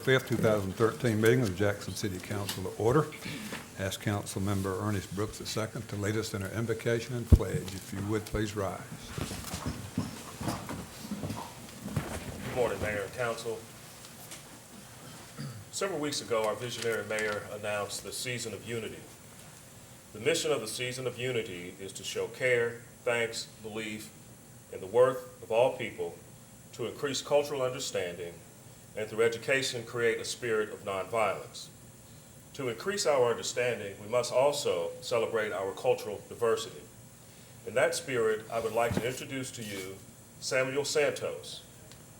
5th, 2013 meeting of the Jackson City Council to order. Ask Council Member Ernest Brooks II to lead us in our invocation and pledge. If you would, please rise. Good morning, Mayor and Council. Several weeks ago, our visionary mayor announced the Season of Unity. The mission of the Season of Unity is to show care, thanks, belief in the worth of all people, to increase cultural understanding, and through education create a spirit of nonviolence. To increase our understanding, we must also celebrate our cultural diversity. In that spirit, I would like to introduce to you Samuel Santos.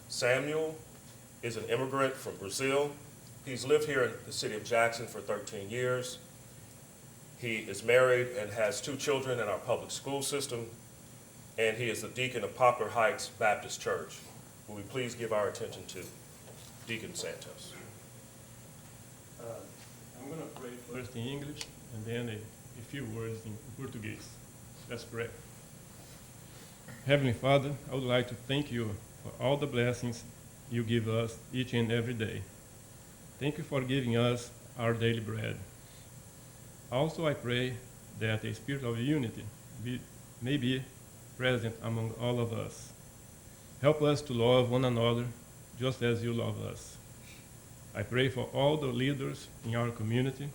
Samuel is an immigrant from Brazil. He's lived here in the city of Jackson for 13 years. He is married and has 2 children in our public school system, and he is the deacon of Poplar Heights Baptist Church. Will we please give our attention to Deacon Santos? I'm going to pray first in English and then a few words in Portuguese. Let's pray. Heavenly Father, I would like to thank you for all the blessings you give us each and every day. Thank you for giving us our daily bread. Also, I pray that a spirit of unity may be present among all of us. Help us to love one another just as you love us. I pray for all the leaders in our community.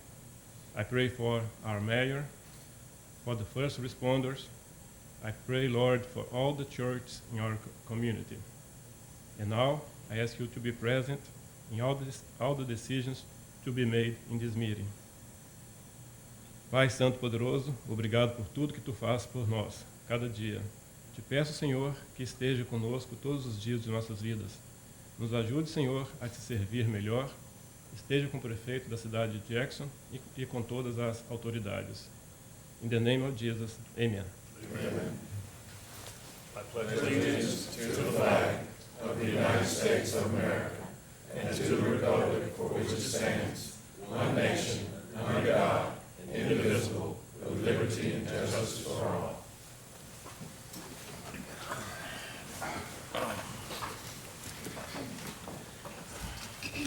I pray for our mayor, for the first responders. I pray, Lord, for all the churches in our community. And now, I ask you to be present in all the decisions to be made in this meeting. Pai Santo Poderoso, obrigado por tudo que tu fazes por nós, cada dia. Te peço, Senhor, que esteja conosco todos os dias de nossas vidas. Nos ajude, Senhor, a te servir melhor. Esteja com o prefeito da cidade de Jackson e com todas as autoridades. In the name of Jesus, amen. Amen. I pledge allegiance to the flag of the United States of America and to the republic for which it stands, one nation, under God, indivisible, with liberty and justice for all.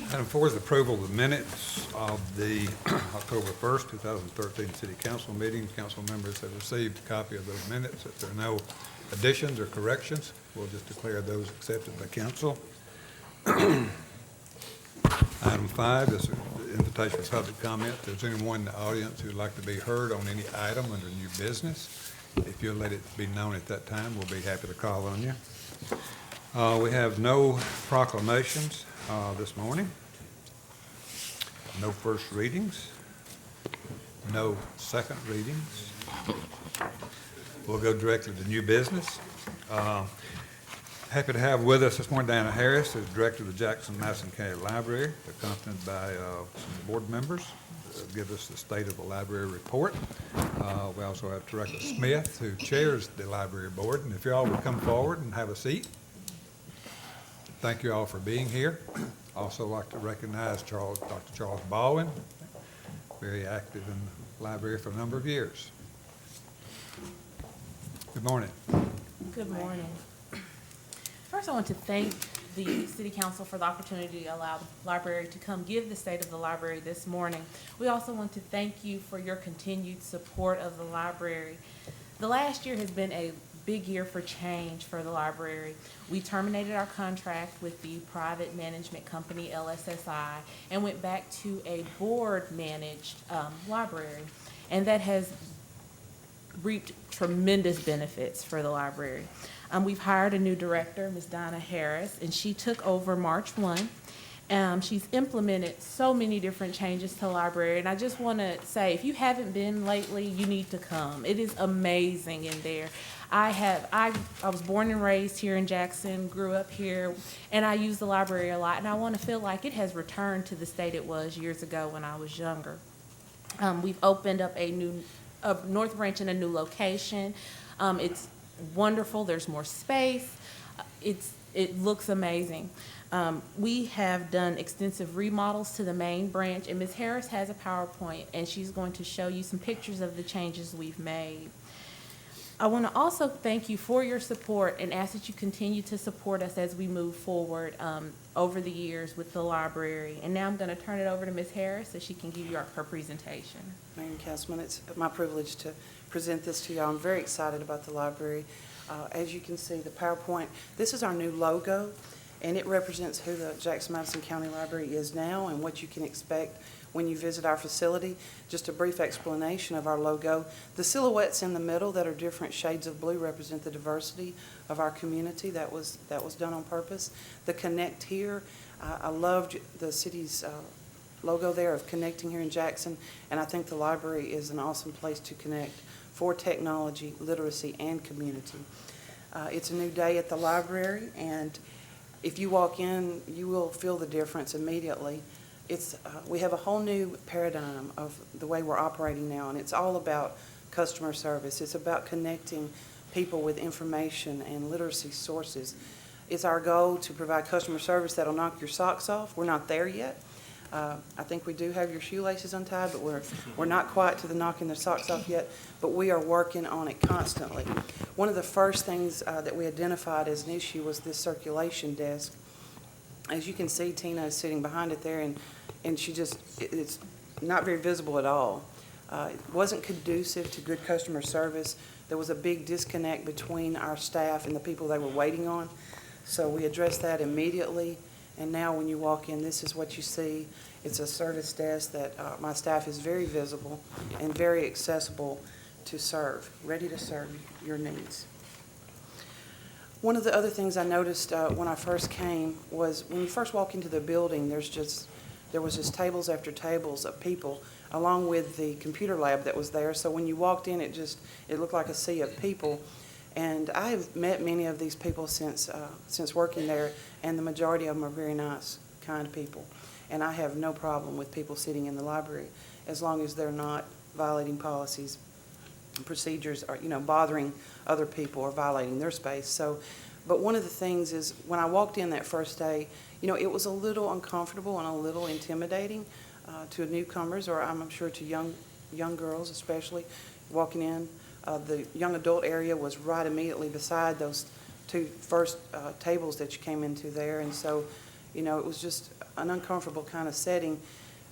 Item 4 is approval of the minutes of the October 1st, 2013 City Council meeting. Council members have received a copy of those minutes. If there are no additions or corrections, we'll just declare those accepted by council. Item 5 is the invitation for public comment. If there's anyone in the audience who'd like to be heard on any item under new business, if you'll let it be known at that time, we'll be happy to call on you. We have no proclamations this morning. No first readings. No second readings. We'll go directly to new business. Happy to have with us this morning Diana Harris, who's director of the Jackson-Madison County Library, accompanied by some board members to give us the state of the library report. We also have Director Smith, who chairs the library board, and if you all would come forward and have a seat. Thank you all for being here. Also like to recognize Dr. Charles Baldwin, very active in the library for a number of years. Good morning. Good morning. First, I want to thank the City Council for the opportunity to allow the library to come give the state of the library this morning. We also want to thank you for your continued support of the library. The last year has been a big year for change for the library. We terminated our contract with the private management company LSSI and went back to a board-managed library, and that has reaped tremendous benefits for the library. We've hired a new director, Ms. Donna Harris, and she took over March 1. She's implemented so many different changes to the library, and I just want to say, if you haven't been lately, you need to come. It is amazing in there. I was born and raised here in Jackson, grew up here, and I use the library a lot, and I want to feel like it has returned to the state it was years ago when I was younger. We've opened up a new North Branch in a new location. It's wonderful. There's more space. It looks amazing. We have done extensive remodels to the main branch, and Ms. Harris has a PowerPoint, and she's going to show you some pictures of the changes we've made. I want to also thank you for your support and ask that you continue to support us as we move forward. over the years with the library. And now I'm going to turn it over to Ms. Harris so she can give you her presentation. Mayor and Councilman, it's my privilege to present this to you. I'm very excited about the library. As you can see, the PowerPoint, this is our new logo, and it represents who the Jackson-Madison County Library is now and what you can expect when you visit our facility. Just a brief explanation of our logo. The silhouettes in the middle that are different shades of blue represent the diversity of our community. That was done on purpose. The Connect Here, I loved the city's logo there of connecting here in Jackson, and I think the library is an awesome place to connect for technology, literacy, and community. It's a new day at the library, and if you walk in, you will feel the difference immediately. We have a whole new paradigm of the way we're operating now, and it's all about customer service. It's about connecting people with information and literacy sources. It's our goal to provide customer service that'll knock your socks off. We're not there yet. I think we do have your shoelaces untied, but we're not quite to the knocking the socks off yet, but we are working on it constantly. One of the first things that we identified as an issue was this circulation desk. As you can see, Tina is sitting behind it there, and it's not very visible at all. It wasn't conducive to good customer service. There was a big disconnect between our staff and the people they were waiting on. So we addressed that immediately, and now when you walk in, this is what you see. It's a service desk that my staff is very visible and very accessible to serve, ready to serve your needs. One of the other things I noticed when I first came was when you first walk into the building, there was just tables after tables of people, along with the computer lab that was there. So when you walked in, it looked like a sea of people. And I have met many of these people since working there, and the majority of them are very nice, kind people. And I have no problem with people sitting in the library as long as they're not violating policies, procedures, or bothering other people or violating their space. So, but one of the things is when I walked in that first day, it was a little uncomfortable and a little intimidating to newcomers, or I'm sure to young girls especially walking in. The young adult area was right immediately beside those two first tables that you came into there, and so it was just an uncomfortable kind of setting.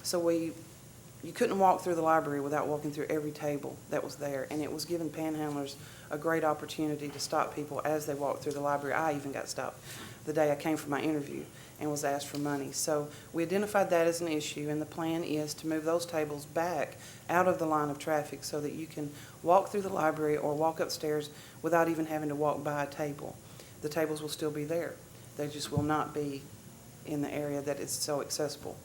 So you couldn't walk through the library without walking through every table that was there, and it was giving panhandlers a great opportunity to stop people as they walked through the library. I even got stopped the day I came for my interview and was asked for money. So we identified that as an issue, and the plan is to move those tables back out of the line of traffic so that you can walk through the library or walk upstairs without even having to walk by a table. The tables will still be there. They just will not be in the area that is so accessible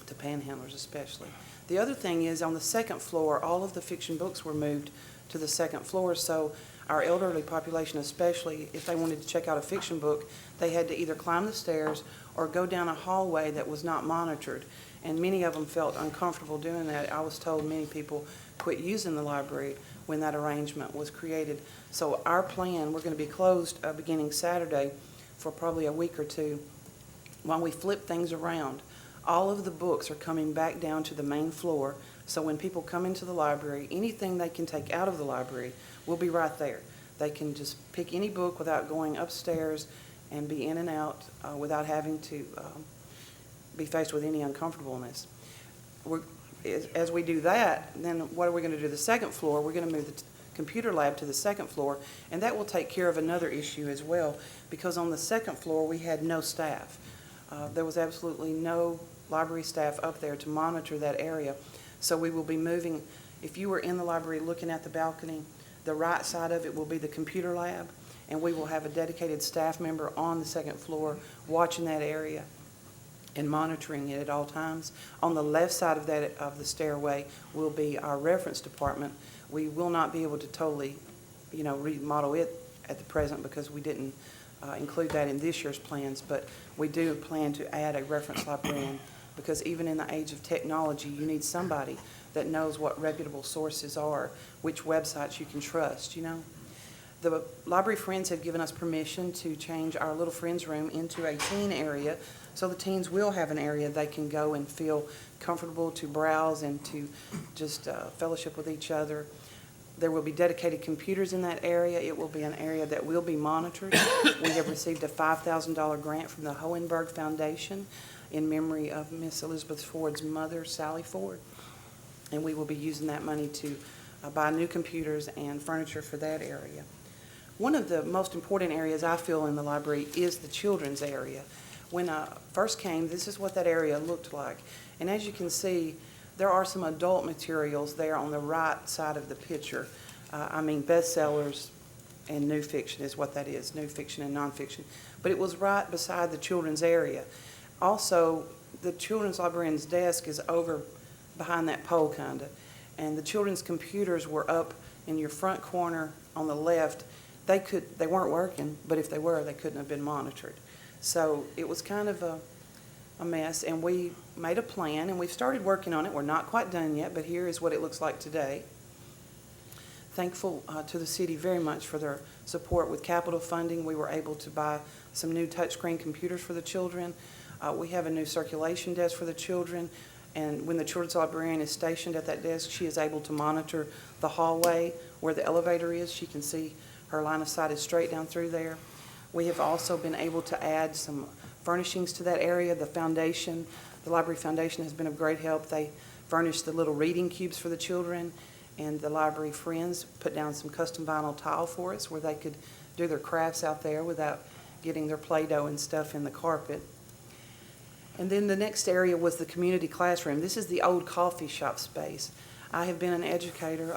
to panhandlers especially. The other thing is on the second floor, all of the fiction books were moved to the second floor, so our elderly population especially, if they wanted to check out a fiction book, they had to either climb the stairs or go down a hallway that was not monitored, and many of them felt uncomfortable doing that. I was told many people quit using the library when that arrangement was created. So our plan, we're going to be closed beginning Saturday for probably a week or two while we flip things around. All of the books are coming back down to the main floor, so when people come into the library, anything they can take out of the library will be right there. They can just pick any book without going upstairs and be in and out without having to be faced with any uncomfortableness. As we do that, then what are we going to do? The second floor, we're going to move the computer lab to the second floor, and that will take care of another issue as well, because on the second floor we had no staff. There was absolutely no library staff up there to monitor that area. So we will be moving, if you were in the library looking at the balcony, the right side of it will be the computer lab, and we will have a dedicated staff member on the second floor watching that area and monitoring it at all times. On the left side of the stairway will be our reference department. We will not be able to totally, remodel it at the present because we didn't include that in this year's plans, but we do plan to add a reference librarian, because even in the age of technology, you need somebody that knows what reputable sources are, which websites you can trust, The Library Friends have given us permission to change our Little Friends room into a teen area, so the teens will have an area they can go and feel comfortable to browse and to just fellowship with each other. There will be dedicated computers in that area. It will be an area that will be monitored. We have received a $5,000 grant from the Hohenberg Foundation in memory of Miss Elizabeth Ford's mother, Sally Ford. And we will be using that money to buy new computers and furniture for that area. One of the most important areas I feel in the library is the children's area. When I first came, this is what that area looked like. And as you can see, there are some adult materials there on the right side of the picture. I mean, bestsellers and new fiction is what that is, new fiction and nonfiction. But it was right beside the children's area. Also, the children's librarian's desk is over behind that pole kind of. And the children's computers were up in your front corner on the left. They weren't working, but if they were, they couldn't have been monitored. So it was kind of a mess, and we made a plan, and we've started working on it. We're not quite done yet, but here is what it looks like today. Thankful to the city very much for their support with capital funding. We were able to buy some new touchscreen computers for the children. We have a new circulation desk for the children, and when the children's librarian is stationed at that desk, she is able to monitor the hallway where the elevator is. She can see her line of sight is straight down through there. We have also been able to add some furnishings to that area. The foundation, the Library Foundation has been of great help. They furnished the little reading cubes for the children, and the library friends put down some custom vinyl tile for us where they could do their crafts out there without getting their Play-Doh and stuff in the carpet. And then the next area was the community classroom. This is the old coffee shop space. I have been an educator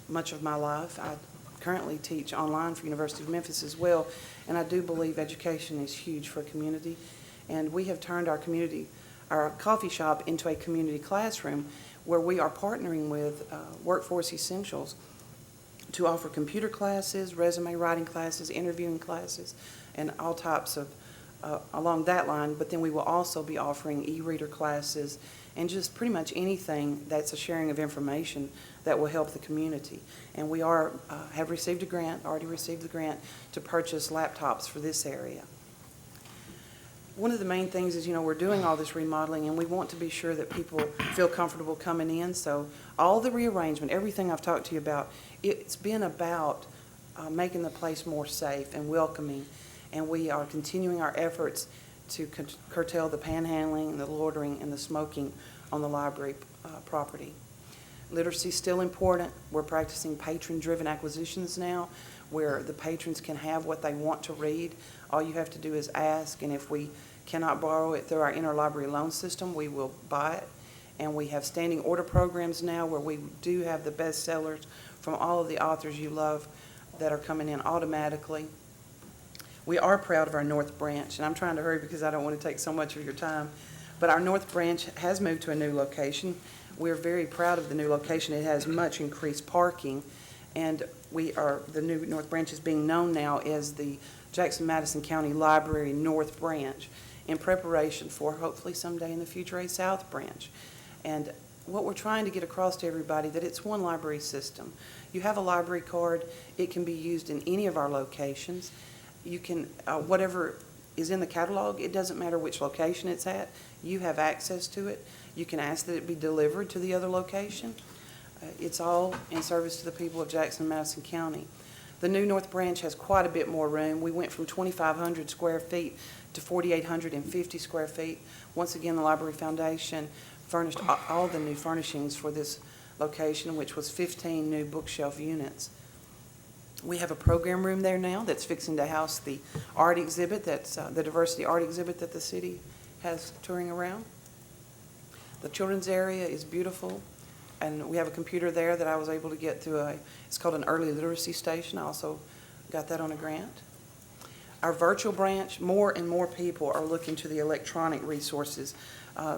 much of my life. I currently teach online for University of Memphis as well, and I do believe education is huge for a community. And we have turned our coffee shop into a community classroom where we are partnering with Workforce Essentials to offer computer classes, resume writing classes, interviewing classes, and all types of along that line. But then we will also be offering e-reader classes and just pretty much anything that's a sharing of information that will help the community. And we have received a grant, already received the grant, to purchase laptops for this area. One of the main things is, we're doing all this remodeling, and we want to be sure that people feel comfortable coming in. So all the rearrangement, everything I've talked to you about, it's been about making the place more safe and welcoming. And we are continuing our efforts to curtail the panhandling, the loitering, and the smoking on the library property. Literacy is still important. We're practicing patron-driven acquisitions now, where the patrons can have what they want to read. All you have to do is ask, and if we cannot borrow it through our interlibrary loan system, we will buy it. And we have standing order programs now where we do have the bestsellers from all of the authors you love that are coming in automatically. We are proud of our North Branch, and I'm trying to hurry because I don't want to take so much of your time, but our North Branch has moved to a new location. We're very proud of the new location. It has much increased parking, and the new North Branch is being known now as the Jackson-Madison County Library North Branch, in preparation for hopefully someday in the future a South Branch. And what we're trying to get across to everybody, that it's one library system. You have a library card, it can be used in any of our locations. You can, whatever is in the catalog, it doesn't matter which location it's at, you have access to it. You can ask that it be delivered to the other location. It's all in service to the people of Jackson-Madison County. The new North Branch has quite a bit more room. We went from 2,500 square feet to 4,850 square feet. Once again, the Library Foundation furnished all the new furnishings for this location, which was 15 new bookshelf units. We have a program room there now that's fixing to house the art exhibit, that's the diversity art exhibit that the city has touring around. The children's area is beautiful, and we have a computer there that I was able to get through it's called an early literacy station. I also got that on a grant. Our virtual branch, more and more people are looking to the electronic resources.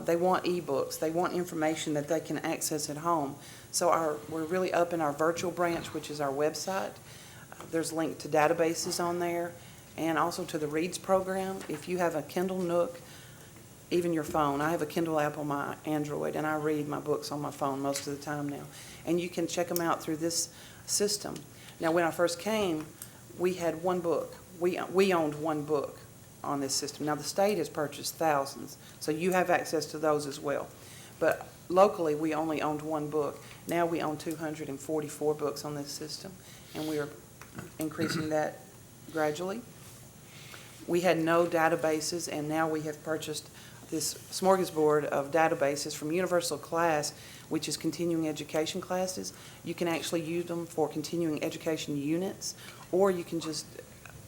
They want e-books. They want information that they can access at home. So we're really up in our virtual branch, which is our website. There's a link to databases on there, and also to the Reads program. If you have a Kindle Nook, even your phone. I have a Kindle app on my Android, and I read my books on my phone most of the time now. And you can check them out through this system. Now, when I first came, we had one book. We owned one book on this system. Now, the state has purchased thousands, so you have access to those as well. But locally, we only owned one book. Now we own 244 books on this system, and we are increasing that gradually. We had no databases, and now we have purchased this smorgasbord of databases from Universal Class, which is continuing education classes. You can actually use them for continuing education units, or you can just,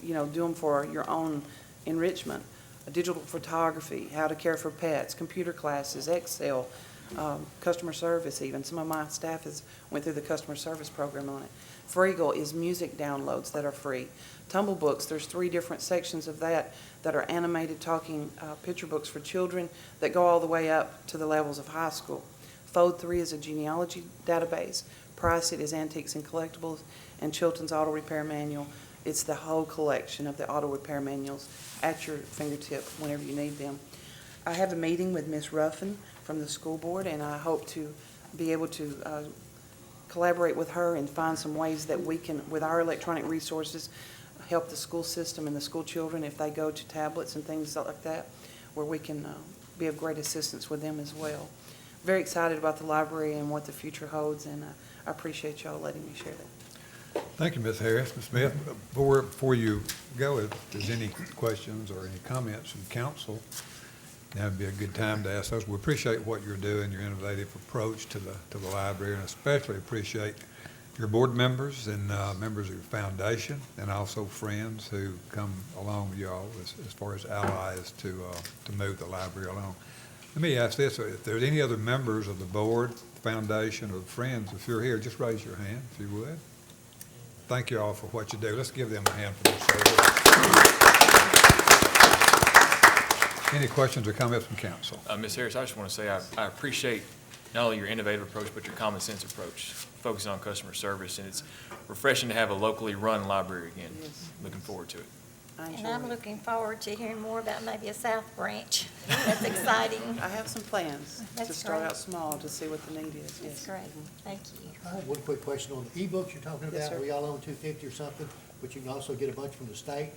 do them for your own enrichment. Digital photography, how to care for pets, computer classes, Excel, customer service even. Some of my staff went through the customer service program on it. Freegal is music downloads that are free. Tumble Books, there's 3 different sections of that are animated talking picture books for children that go all the way up to the levels of high school. Fold 3 is a genealogy database. Price It is antiques and collectibles, and Chilton's Auto Repair Manual. It's the whole collection of the auto repair manuals at your fingertip whenever you need them. I have a meeting with Ms. Ruffin from the school board, and I hope to be able to collaborate with her and find some ways that we can, with our electronic resources, help the school system and the school children if they go to tablets and things like that, where we can be of great assistance with them as well. Very excited about the library and what the future holds, and I appreciate y'all letting me share that. Thank you, Ms. Harris. Ms. Smith, before you go, if there's any questions or any comments from council, that would be a good time to ask those. We appreciate what you're doing, your innovative approach to the library, and especially appreciate your board members and members of your foundation, and also friends who come along with y'all as far as allies to move the library along. Let me ask this, if there's any other members of the board, foundation, or friends, if you're here, just raise your hand if you would. Thank you all for what you do. Let's give them a hand for their service. Any questions or comments from council? Ms. Harris, I just want to say I appreciate not only your innovative approach, but your common sense approach, focusing on customer service, and it's refreshing to have a locally run library again. Yes. Looking forward to it. I And enjoy I'm it. looking forward to hearing more about maybe a South Branch. That's exciting. I have some plans to That's start great. out small to see what the need is, yes. That's great. Thank you. I have one quick question on the e-books you're talking Yes, about. sir. We all own 250 or something, but you can also get a bunch from the state.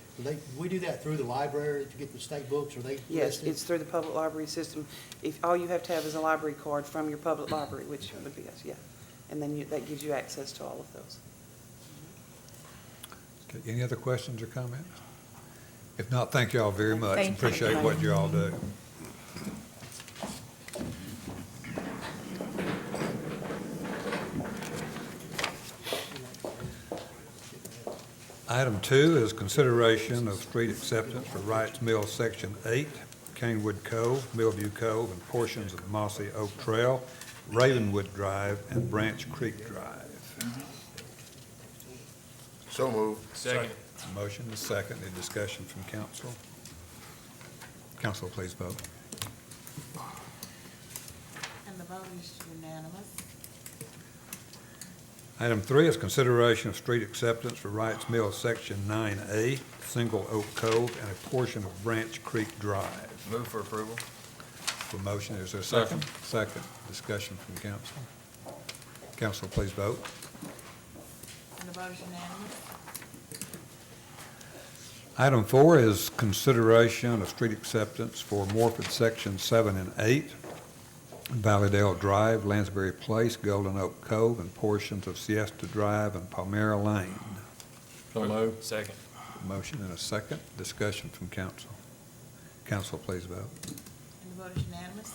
We do that through the library to get the state books, or they Yes, listed? it's through the public library system. If, all you have to have is a library card from your public library, which would be us, yeah. And then that gives you access to all of those. Okay, any other questions or comments? If not, thank you all very much. Thank you. Appreciate what you all do. Item 2 is consideration of street acceptance for Wrights Mill Section 8, Canewood Cove, Millview Cove, and portions of Mossy Oak Trail, Ravenwood Drive, and Branch Creek Drive. So moved. Second. Motion is second. Any discussion from council? Council, please vote. And the vote is unanimous. Item 3 is consideration of street acceptance for Wrights Mill Section 9A, Single Oak Cove, and a portion of Branch Creek Drive. Move for approval. For motion, is there a second? Second. Discussion from council. Council, please vote. And the vote is unanimous. Item 4 is consideration of street acceptance for Morford Section 7 and 8, Valleydale Drive, Lansbury Place, Golden Oak Cove, and portions of Siesta Drive and Palmyra Lane. So moved. Second. Motion and a second. Discussion from council. Council, please vote. And the vote is unanimous.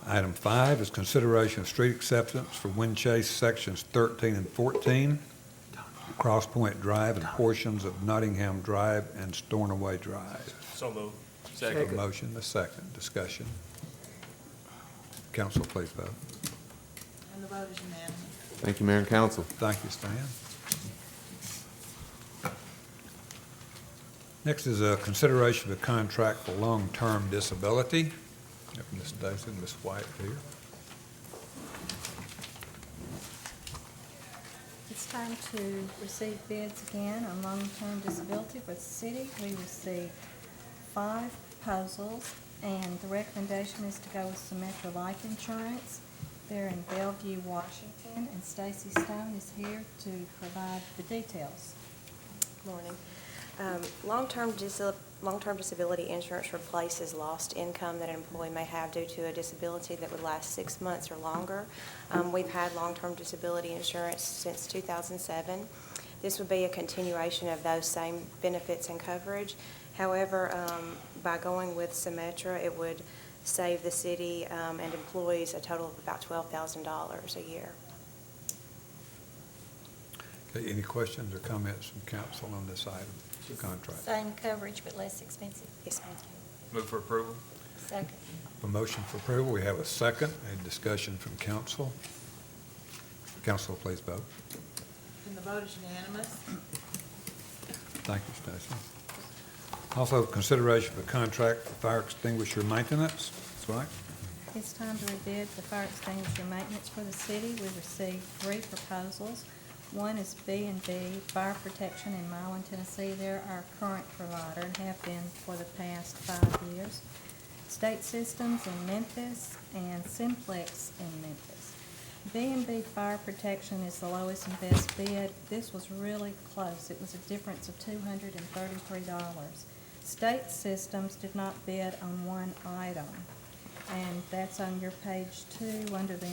Item 5 is consideration of street acceptance for Windchase Sections 13 and 14, Cross Point Drive, and portions of Nottingham Drive and Stornoway Drive. So moved. Second. Motion, a second. Discussion. Council, please vote. And the vote is unanimous. Thank you, Mayor and Council. Thank you, Stan. Next is a consideration of a contract for long-term disability. Have Ms. Stacy and Ms. White here. It's time to receive bids again on long-term disability for the city. We received 5 proposals, and the recommendation is to go with Symetra Life Insurance. They're in Bellevue, Washington, and Stacy Stone is here to provide the details. Morning. Long-term Long-term disability insurance replaces lost income that an employee may have due to a disability that would last 6 months or longer. We've had long-term disability insurance since 2007. This would be a continuation of those same benefits and coverage. However, by going with Symetra, it would save the city and employees a total of about $12,000 a year. Okay, any questions or comments from council on this item, contract? Same coverage but less expensive. Yes, ma'am. Move for approval. Second. A motion for approval, we have a second. Any discussion from council? Council, please vote. And the vote is unanimous. Thank you, Stacy. Also, consideration of a contract for fire extinguisher maintenance. That's right. It's time to rebid the fire extinguisher maintenance for the city. We received 3 proposals. One is B&B Fire Protection in Milan, Tennessee. They're our current provider and have been for the past 5 years. State Systems in Memphis and Simplex in Memphis. B&B Fire Protection is the lowest and best bid. This was really close. It was a difference of $233. State Systems did not bid on one item, and that's on your page 2 under the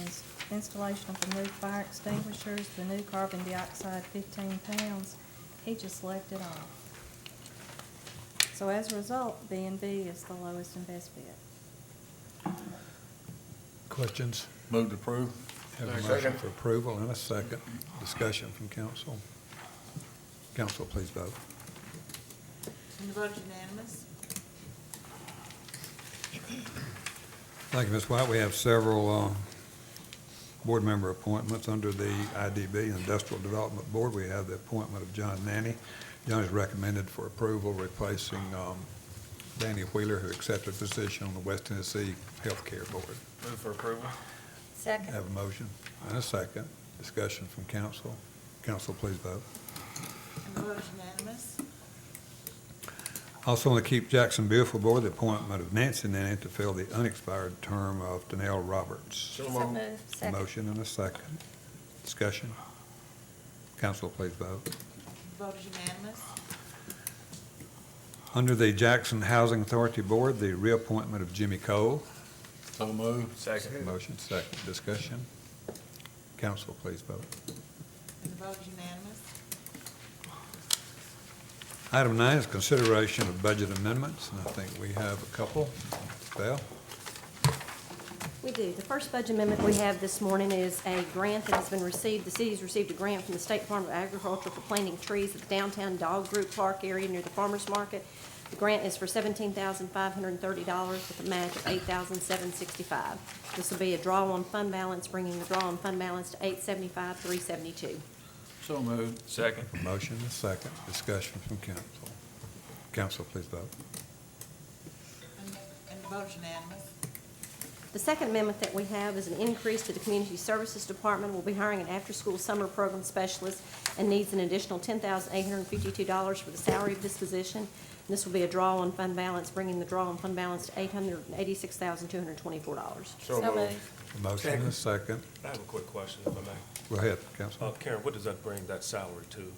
installation of the new fire extinguishers, the new carbon dioxide 15 pounds. He just left it off. So as a result, B&B is the lowest and best bid. Questions? Move to approve. Have a motion for approval and a second. Discussion from council. Council, please vote. And the vote is unanimous. Thank you, Ms. White. We have several board member appointments under the IDB, Industrial Development Board. We have the appointment of John Nanny. John is recommended for approval, replacing Danny Wheeler, who accepted a position on the West Tennessee Healthcare Board. Move for approval. Second. Have a motion and a second. Discussion from council. Council, please vote. And the vote is unanimous. Also on the Keep Jackson Beautiful Board, the appointment of Nancy Nanny to fill the unexpired term of Danelle Roberts. So moved. A Second. motion and a second. Discussion. Council, please vote. The vote is unanimous. Under the Jackson Housing Authority Board, the reappointment of Jimmy Cole. So moved. Second. Motion, second. Discussion. Council, please vote. And the vote is unanimous. Item 9 is consideration of budget amendments, and I think we have a couple. Val? We do. The first budget amendment we have this morning is a grant that has been received. The city's received a grant from the State Department of Agriculture for planting trees at the downtown Dog Group Park area near the farmer's market. The grant is for $17,530 with a match of $8,765. This will be a draw on fund balance, bringing the draw on fund balance to $875,372. So moved. Second. A motion and a second. Discussion from council. Council, please vote. And the vote is unanimous. The second amendment that we have is an increase to the Community Services Department. We'll be hiring an after-school summer program specialist and needs an additional $10,852 for the salary of this position. And this will be a draw on fund balance, bringing the draw on fund balance to $886,224. So moved. A motion and a second. I have a quick question, if I may. Go ahead, Councilman. Karen, what does that bring that salary to?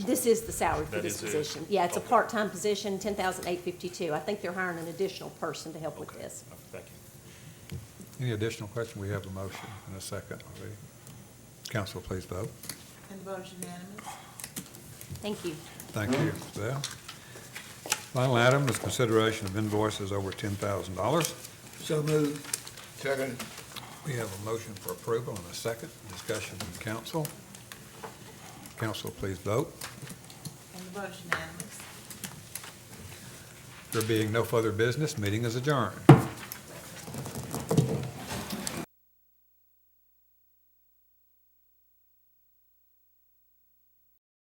This is the salary for That this is it? position. Yeah, it's a Okay. part-time position, $10,852. I think they're hiring an additional person to help with Okay. this. Thank you. Any additional questions? We have a motion and a second already. Council, please vote. And the vote is unanimous. Thank you. Thank you, Val. Final item is consideration of invoices over $10,000. So moved. Second. We have a motion for approval and a second. Discussion from council. Council, please vote. And the vote is unanimous. There being no further business, meeting is adjourned.